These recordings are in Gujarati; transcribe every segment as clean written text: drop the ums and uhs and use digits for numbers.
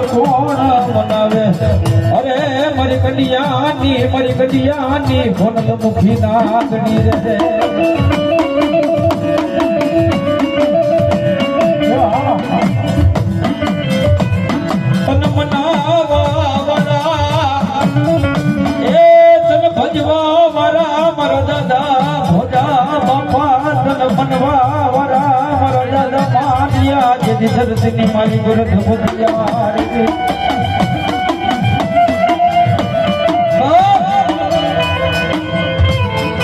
કોણ મનાવે અરે મારી કડિયાની ભોન મુખી નાગણી રે ધરતીની મારી ગરજ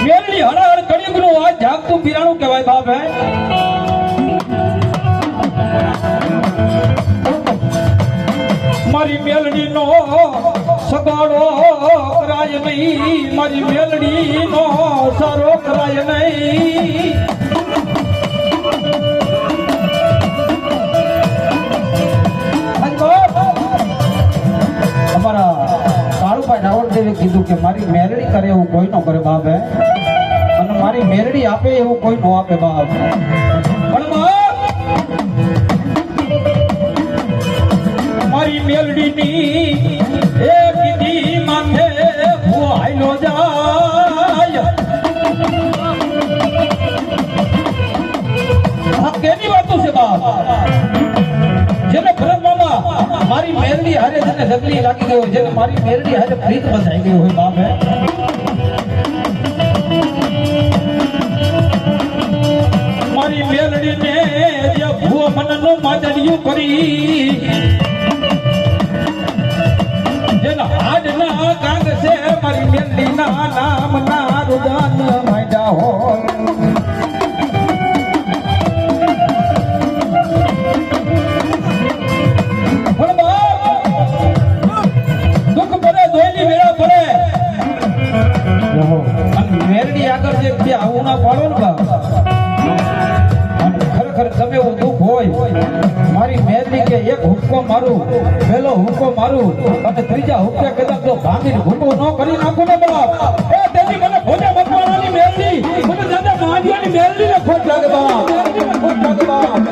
મેલડી હળહળ કળિયુગનું આ જાગતું પીરાણું કહેવાય બાપ હે મારી મેલડી નો સગાડો કરાય નહીં મારી મેલડી નો સારો કરાય નહીં કીધું કે મારી મેલડી કરે એવું કોઈ નો કરે બાપ અને મારી મેલડી આપે એવું કોઈ નો આપે બાપ પણ મારી મેલડી ની એક દી માથે ભૂહાઈલો જાય આ કેની વાતો છે બાપ જેને ભરત મામા મારી મેલડી હારે જેને જગલી લાગી ગયો જેને મારી મેલડી હારે પ્રીત બંધાઈ ગયો હોય બાપ હે મારી મેલડી ને જે ભૂ મનનું માદડિયું કરી જેના હાડ ના કાંગ છે મારી મેલડી ના નામ ના રુદાન માંડ્યા હોય મારી મેલડી કે એક હુક્કો મારું પેલો હુક્કો મારું અને ત્રીજા હુક્કે કદાચ જો ભાંગીને હુક્કો ન કરી નાખું ને બાપ એ તેની મને ખોટા મકવાણાની મેલડી મને દાદા માંડવાની મેલડી ને ખોટ લાગે બાપ ખોટ લાગે બાપ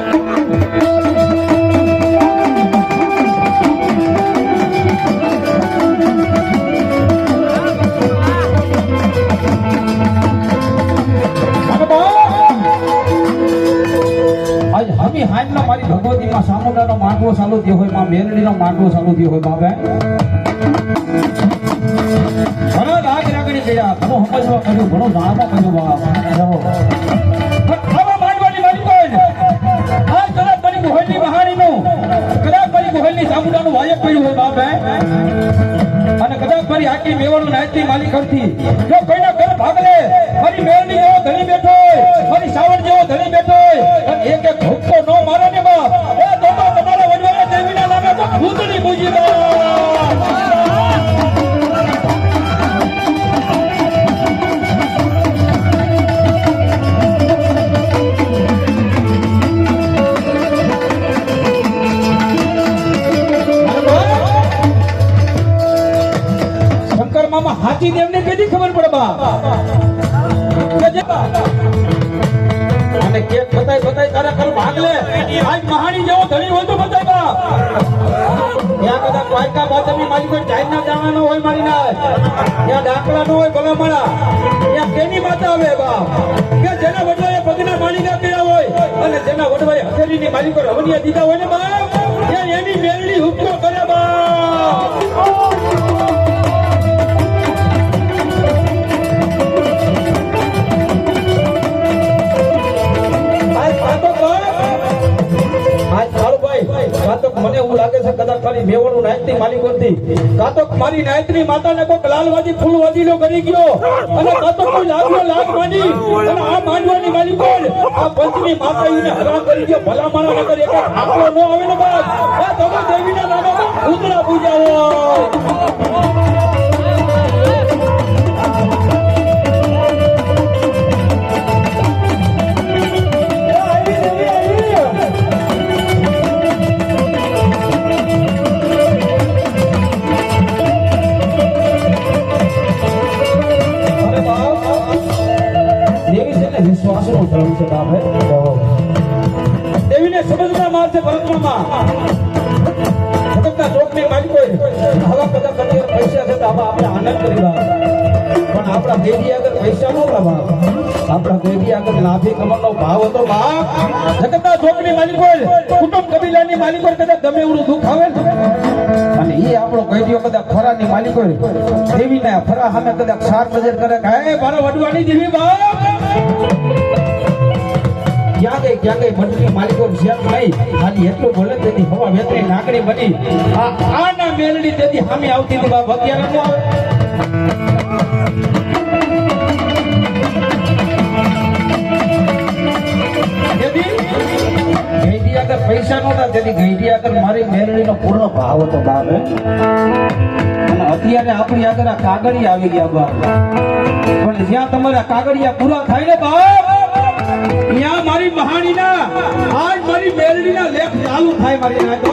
મારી ભગવતી માં સામુંડાનો માંડવો ચાલુ થયો હોય માં મેલડીનો માંડવો ચાલુ થયો હોય બાપે ઘણા રાગ રાગડી ગયા ઘણું સમજવા કર્યું ઘણું જાણવા કર્યું બાપ આવા માંડવાની મારી કોઈ આ કદાચ મારી ગોહલની બહારીનું કદાચ મારી ગોહલની સામુંડાનું વાયક પડ્યું હોય બાપે અને કદાચ મારી આખી મેવાડું નાચતી માલિક કરતી જો કોઈના ઘર ભાગલે મારી મેલડી જેવો ધણી બેઠો હોય મારી સાવર જેવો ધણી બેઠો હોય અને એક એક હુક્કો નો મારે ને બાપ એ તો તમારા વડવાના દેવીના નામે તો ભૂતની પૂજી બાપ શંકર મામા હાચી દેવને કેદી ખબર પડે બાપ અને કેક બતાય તારા કર ભાગ લે આજ મહાણી જેવો ધણી હોય તો બતાય બા ત્યાં કદાચ વાયકા બાતમી મારી કોઈ જાહેર ના જવાનો હોય મારી ના ત્યાં ડાકલા નો હોય ભલા મારા ત્યાં કેની માતા આવે બા કે જેના વડવાએ પગના માલિકા કર્યા હોય અને જેના વડવાએ હથેળીની માલિકો રવનિયા દીધા હોય ને બા ત્યાં એની મેલડી હુક્કો કરે બા મને એવું લાગે છે કદાચ મારી મેવાડું નાયતની માલિકો હતી કાતો મારી નાયતની માતાને કોઈ લાલવાદી ફૂલવાદીનો કરી ગયો અને કાતો કોઈ લાગનો લાગ માંડી અને આ માંડવાની માલિકો આ પંચની માતાઓને હરામ કરી ગયો ભલા માણા નગર એક આંકડો ન આવે ને બાદ આ તમે દેવીના નામે ઉતરા પૂજાવો દેવીને સમજના માર છે ભરતમાં આવા કદાચ અત્યારે પૈસા છે તો આમાં આપણે આનંદ કરી પણ આપણા દેવી આગળ પૈસા નો લાભ આપણા દેવી આગળ લાભી કમરનો ભાવ હતો બાપ જગતના જોગની માલિક હોય કુટુંબ કબીલાની માલિક હોય કદાચ ગમે એવું દુઃખ આવે અને એ આપણો ગઈડિયો કદાચ ફરાની માલિક હોય દેવીને ફરા સામે કદાચ સાર નજર કરે કે હે મારો વડવાની દેવી બાપ ક્યાં ગઈ મંડળની માલિકો શેર નહીં ખાલી એટલું બોલે તેથી હવા વેતરી નાકડી બની આના મેલડી તેથી સામે આવતી હતી બાપ અત્યારે નો આવે ગઈડી આગળ પૈસા નહોતા તેથી ગઈડી આગળ મારી મેલડીનો પૂર્ણ ભાવ હતો બાપ અને અત્યારે આપણી આગળ આ કાગળિયા આવી ગયા બાપ પણ જ્યાં તમારા કાગળિયા પૂરા થાય ને બાપ ત્યાં મારી મહાણીના આજ મારી મેલડીના લેખ ચાલુ થાય મારી નાતો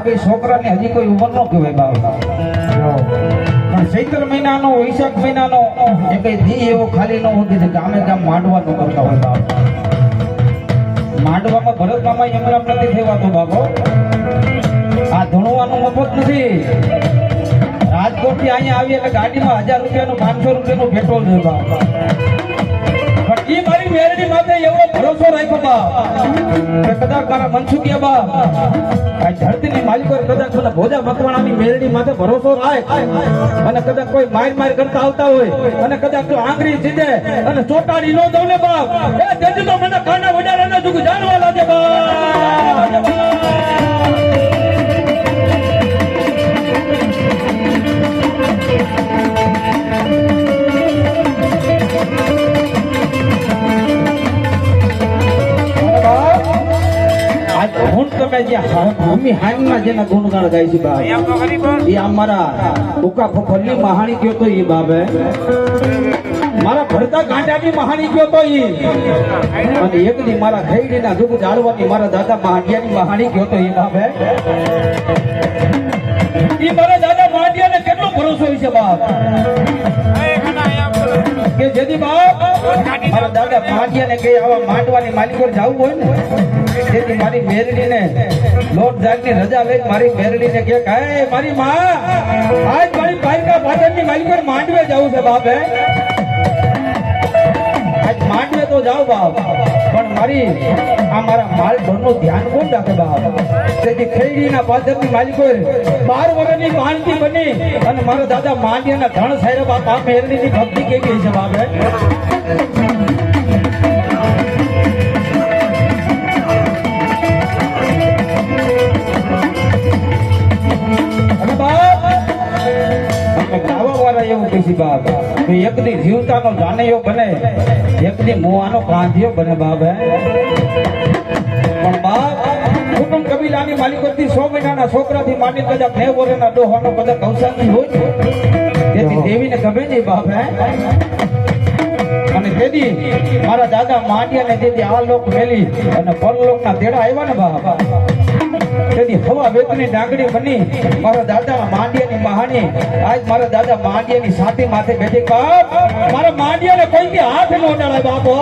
બે છોકરાને હજી કોઈ ઉંમર ન કહેવાય બાપ પણ ચૈત્ર મહિનાનો વૈશાખ મહિનાનો એ કઈ દી એવો ખાલી ન હોતી છે ગામે ગામ માંડવા ન કરતા હોય બાપ માંડવામાં ભરત મામા એમરામ નથી થવાતો બાપો આ ધણવાનું મફત નથી રાજકોટ થી અહીંયા આવી એટલે ગાડીમાં 1000 રૂપિયાનું 500 રૂપિયાનું પેટ્રોલ જોઈએ બાપ પણ એ મારી મેરડી માથે એવો ભરોસો રાખ્યો બાપ કે કદાચ મારા મનસુખિયા બાપ આ ધરતીની માલિકો કદાચ મને ભોજા મકવાણાની મેરડી માથે ભરોસો રાખ અને કદાચ કોઈ માર કરતા આવતા હોય અને કદાચ તો આંગળી સીધે અને ચોટાડી નો દઉં ને બાપ એ તેથી તો મને કાના વડારાના દુઃખ જાણવા લાગે બાપ ભૂમિ હાઈમાં જેના ગુણગાન ગાય છે બાપ એ અમારા ઉકા ફફરની મહાણી કયો તો એ બાબે મારા ભરતા ગાંડાની મહાણી કયો તો એ અને એક દી મારા ખૈડીના દુઃખ જાળવાની મારા દાદા માંડિયાની મહાણી કયો તો એ બાબે એ મારા દાદા માંડિયાને કેટલો ભરોસો છે બાપ કે જેથી બાપ મારા દાદા માંડિયાને કે આવા માંડવાની માલિકો જવું હોય ને તેથી મારી મેરડીને લોટ જાગની રજા લઈને મારી મેરડીને કે મારી માં આજ મારી પાયકા પાટણની માલિકો માંડવે જવું છે બાપ આજ માંડવે તો જાવ બાપ પણ મારી આ મારા માલ ઢોરનું ધ્યાન કોણ રાખે બાપ તેથી ખૈડીના પાછળની માલિકો 12 વર્ષની માનતી બની અને મારા દાદા માંડિયાના ધણ સાયરા બાપ આ મેરડીની ભક્તિ કેવી છે બાપ એવું કહીશી બાપ એક દી જીવતાનો જાનૈયો બને એક દી મોવાનો કાંધિયો બને બાપ પણ બાપ કુટુંબ કબીલાની માલિકોથી 100 મહિનાના છોકરાથી માંડી કદાચ 9 વર્ષના ડોહાનો કદાચ અવસાન હોય તેથી દેવીને ગમે નહીં બાપ અને તેથી મારા દાદા માંડિયાને તેથી આ લોક મેલી અને પરલોકના તેડા આવ્યા ને બાપ તેથી હવા વેતની ડાંગડી બની મારા દાદા માંડિયાની મહાણી આજ મારા દાદા માંડિયાની સાથી માથે બેઠી બાપ મારા માંડિયાને કોઈ હાથ ન ઉડાડાય બાપો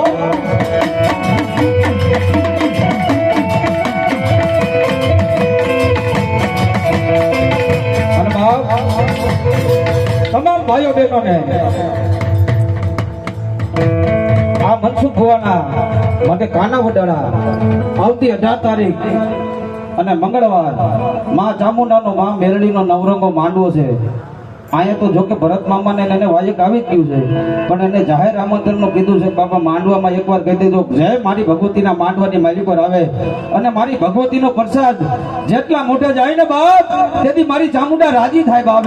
અને બાપ તમામ ભાઈઓ બહેનોને આ મનસુખ ભુવાના માટે કાના વડાડા આવતી 18 તારીખ અને મંગળવાર માં ચામુંડાનો માં મેરડીનો નવરંગો માંડવો છે અહીંયા તો જોકે ભરત મામાને એને વાયક આવી જ ગયું છે પણ એને જાહેર આમંત્રણનું કીધું છે બાપા માંડવામાં એકવાર કહી દેજો જય મારી ભગવતીના માંડવાની માલિકો આવે અને મારી ભગવતીનો પ્રસાદ જેટલા મોઢે જાય ને બાપ તેથી મારી ચામુંડા રાજી થાય બાપ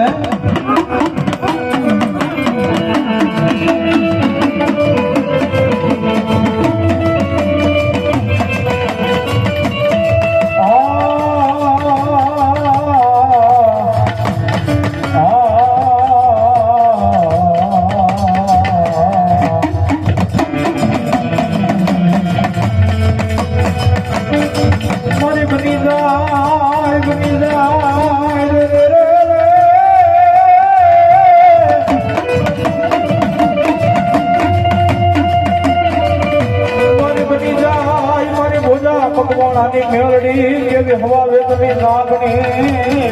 ભવાની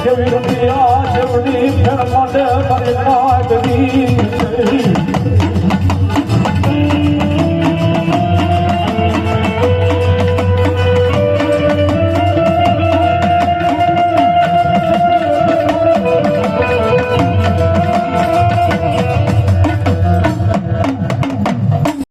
જેવી રૂપિયા જેવડી ફેર મોઢે મારી નાગરી